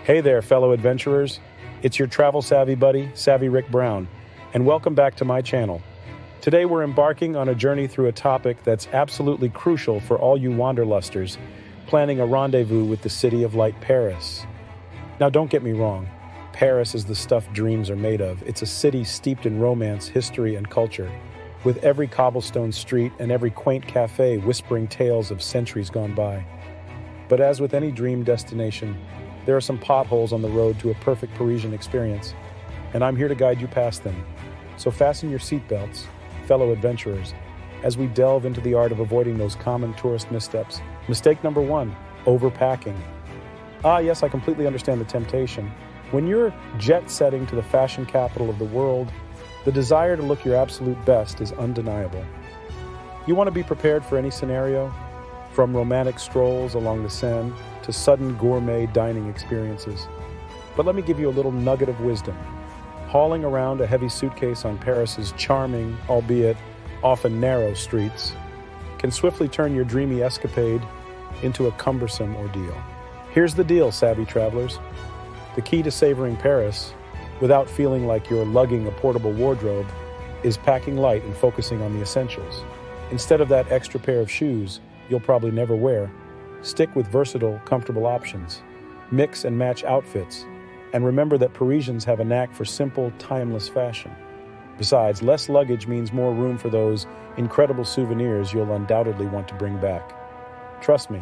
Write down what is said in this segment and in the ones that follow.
Hey there, fellow adventurers. It's your travel savvy buddy, Savvy Rick Brown, and welcome back to my channel. Today we're embarking on a journey through a topic that's absolutely crucial for all you wanderlusters planning a rendezvous with the city of light, Paris. Now don't get me wrong, Paris is the stuff dreams are made of. It's a city steeped in romance, history, and culture, with every cobblestone street and every quaint cafe whispering tales of centuries gone by. But as with any dream destination, there are some potholes on the road to a perfect Parisian experience, and I'm here to guide you past them. So fasten your seatbelts, fellow adventurers, as we delve into the art of avoiding those common tourist missteps. Mistake number 1, overpacking. Yes, I completely understand the temptation. When you're jet-setting to the fashion capital of the world, the desire to look your absolute best is undeniable. You want to be prepared for any scenario, from romantic strolls along the Seine to sudden gourmet dining experiences. But let me give you a little nugget of wisdom. Hauling around a heavy suitcase on Paris's charming, albeit often narrow streets, can swiftly turn your dreamy escapade into a cumbersome ordeal. Here's the deal, savvy travelers. The key to savoring Paris, without feeling like you're lugging a portable wardrobe, is packing light and focusing on the essentials. Instead of that extra pair of shoes you'll probably never wear, stick with versatile, comfortable options. Mix and match outfits, and remember that Parisians have a knack for simple, timeless fashion. Besides, less luggage means more room for those incredible souvenirs you'll undoubtedly want to bring back. Trust me,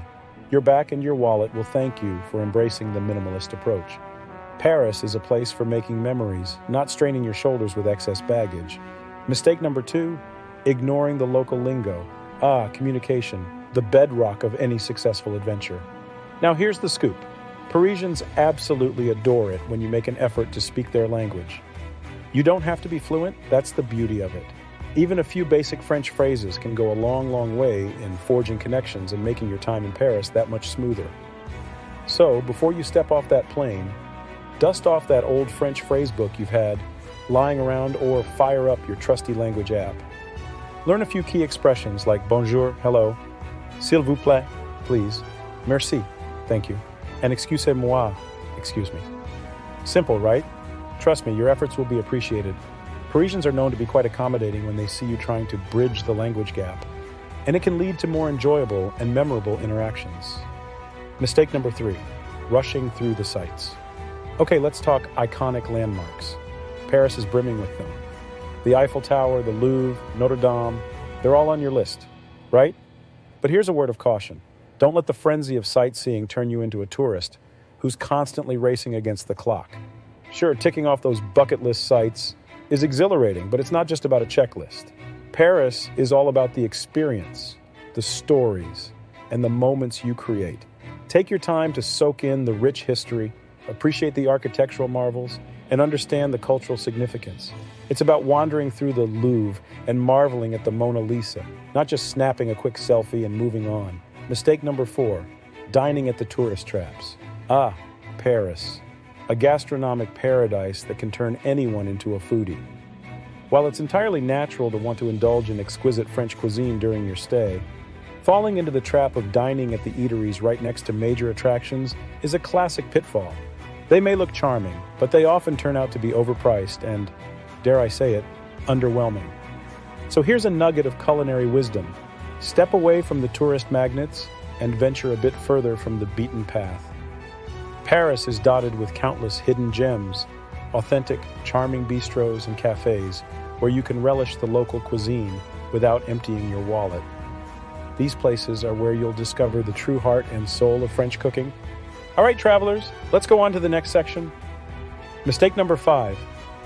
your back and your wallet will thank you for embracing the minimalist approach. Paris is a place for making memories, not straining your shoulders with excess baggage. Mistake number 2, ignoring the local lingo. Communication, the bedrock of any successful adventure. Now here's the scoop. Parisians absolutely adore it when you make an effort to speak their language. You don't have to be fluent, that's the beauty of it. Even a few basic French phrases can go a long, long way in forging connections and making your time in Paris that much smoother. So, before you step off that plane, dust off that old French phrase book you've had lying around or fire up your trusty language app. Learn a few key expressions like bonjour, hello, s'il vous plaît, please, merci, thank you, and excusez-moi, excuse me. Simple, right? Trust me, your efforts will be appreciated. Parisians are known to be quite accommodating when they see you trying to bridge the language gap, and it can lead to more enjoyable and memorable interactions. Mistake number 3, rushing through the sights. Okay, let's talk iconic landmarks. Paris is brimming with them. The Eiffel Tower, the Louvre, Notre Dame, they're all on your list, right? But here's a word of caution. Don't let the frenzy of sightseeing turn you into a tourist who's constantly racing against the clock. Sure, ticking off those bucket list sites is exhilarating, but it's not just about a checklist. Paris is all about the experience, the stories, and the moments you create. Take your time to soak in the rich history, appreciate the architectural marvels, and understand the cultural significance. It's about wandering through the Louvre and marveling at the Mona Lisa, not just snapping a quick selfie and moving on. Mistake number 4, dining at the tourist traps. Paris, a gastronomic paradise that can turn anyone into a foodie. While it's entirely natural to want to indulge in exquisite French cuisine during your stay, falling into the trap of dining at the eateries right next to major attractions is a classic pitfall. They may look charming, but they often turn out to be overpriced and, dare I say it, underwhelming. So here's a nugget of culinary wisdom. Step away from the tourist magnets and venture a bit further from the beaten path. Paris is dotted with countless hidden gems, authentic, charming bistros and cafes where you can relish the local cuisine without emptying your wallet. These places are where you'll discover the true heart and soul of French cooking. All right, travelers, let's go on to the next section. Mistake number 5,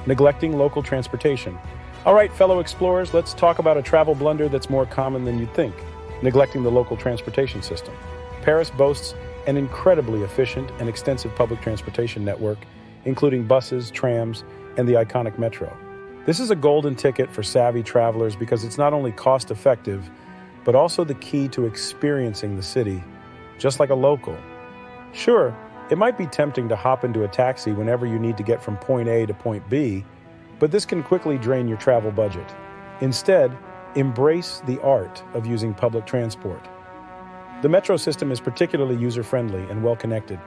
neglecting local transportation. All right, fellow explorers, let's talk about a travel blunder that's more common than you'd think, neglecting the local transportation system. Paris boasts an incredibly efficient and extensive public transportation network, including buses, trams, and the iconic metro. This is a golden ticket for savvy travelers because it's not only cost-effective, but also the key to experiencing the city, just like a local. Sure, it might be tempting to hop into a taxi whenever you need to get from point A to point B, but this can quickly drain your travel budget. Instead, embrace the art of using public transport. The metro system is particularly user-friendly and well-connected,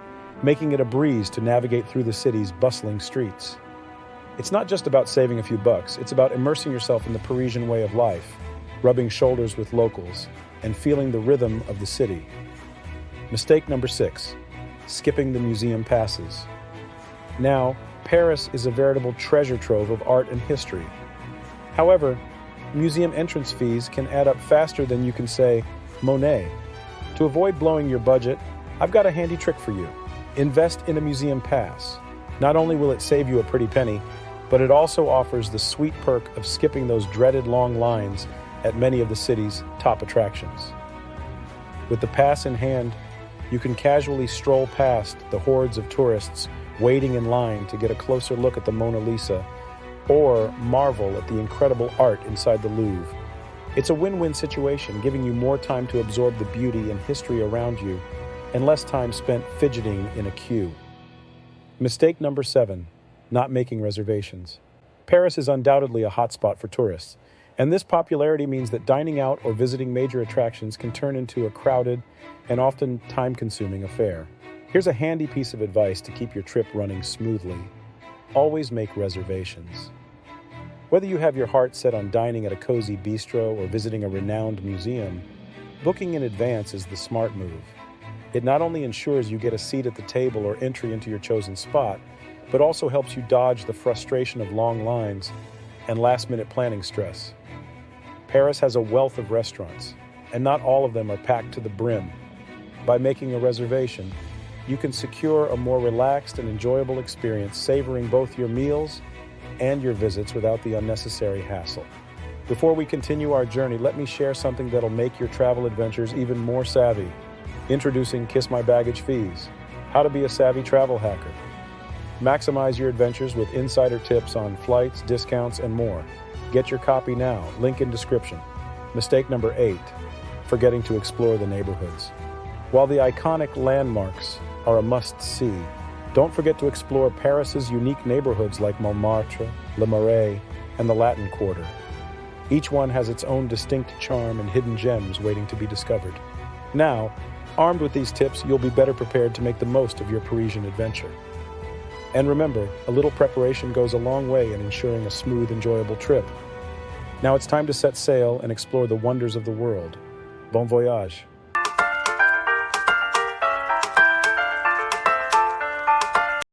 making it a breeze to navigate through the city's bustling streets. It's not just about saving a few bucks, it's about immersing yourself in the Parisian way of life, rubbing shoulders with locals, and feeling the rhythm of the city. Mistake number 6, skipping the museum passes. Now, Paris is a veritable treasure trove of art and history. However, museum entrance fees can add up faster than you can say, Monet. To avoid blowing your budget, I've got a handy trick for you. Invest in a museum pass. Not only will it save you a pretty penny, but it also offers the sweet perk of skipping those dreaded long lines at many of the city's top attractions. With the pass in hand, you can casually stroll past the hordes of tourists waiting in line to get a closer look at the Mona Lisa or marvel at the incredible art inside the Louvre. It's a win-win situation, giving you more time to absorb the beauty and history around you and less time spent fidgeting in a queue. Mistake number 7, not making reservations. Paris is undoubtedly a hotspot for tourists, and this popularity means that dining out or visiting major attractions can turn into a crowded and often time-consuming affair. Here's a handy piece of advice to keep your trip running smoothly. Always make reservations. Whether you have your heart set on dining at a cozy bistro or visiting a renowned museum, booking in advance is the smart move. It not only ensures you get a seat at the table or entry into your chosen spot, but also helps you dodge the frustration of long lines and last-minute planning stress. Paris has a wealth of restaurants, and not all of them are packed to the brim. By making a reservation, you can secure a more relaxed and enjoyable experience, savoring both your meals and your visits without the unnecessary hassle. Before we continue our journey, let me share something that'll make your travel adventures even more savvy. Introducing Kiss My Baggage Fees, how to be a savvy travel hacker. Maximize your adventures with insider tips on flights, discounts, and more. Get your copy now, link in description. Mistake number 8, forgetting to explore the neighborhoods. While the iconic landmarks are a must-see, don't forget to explore Paris's unique neighborhoods like Montmartre, Le Marais, and the Latin Quarter. Each one has its own distinct charm and hidden gems waiting to be discovered. Now, armed with these tips, you'll be better prepared to make the most of your Parisian adventure. And remember, a little preparation goes a long way in ensuring a smooth, enjoyable trip. Now it's time to set sail and explore the wonders of the world. Bon voyage!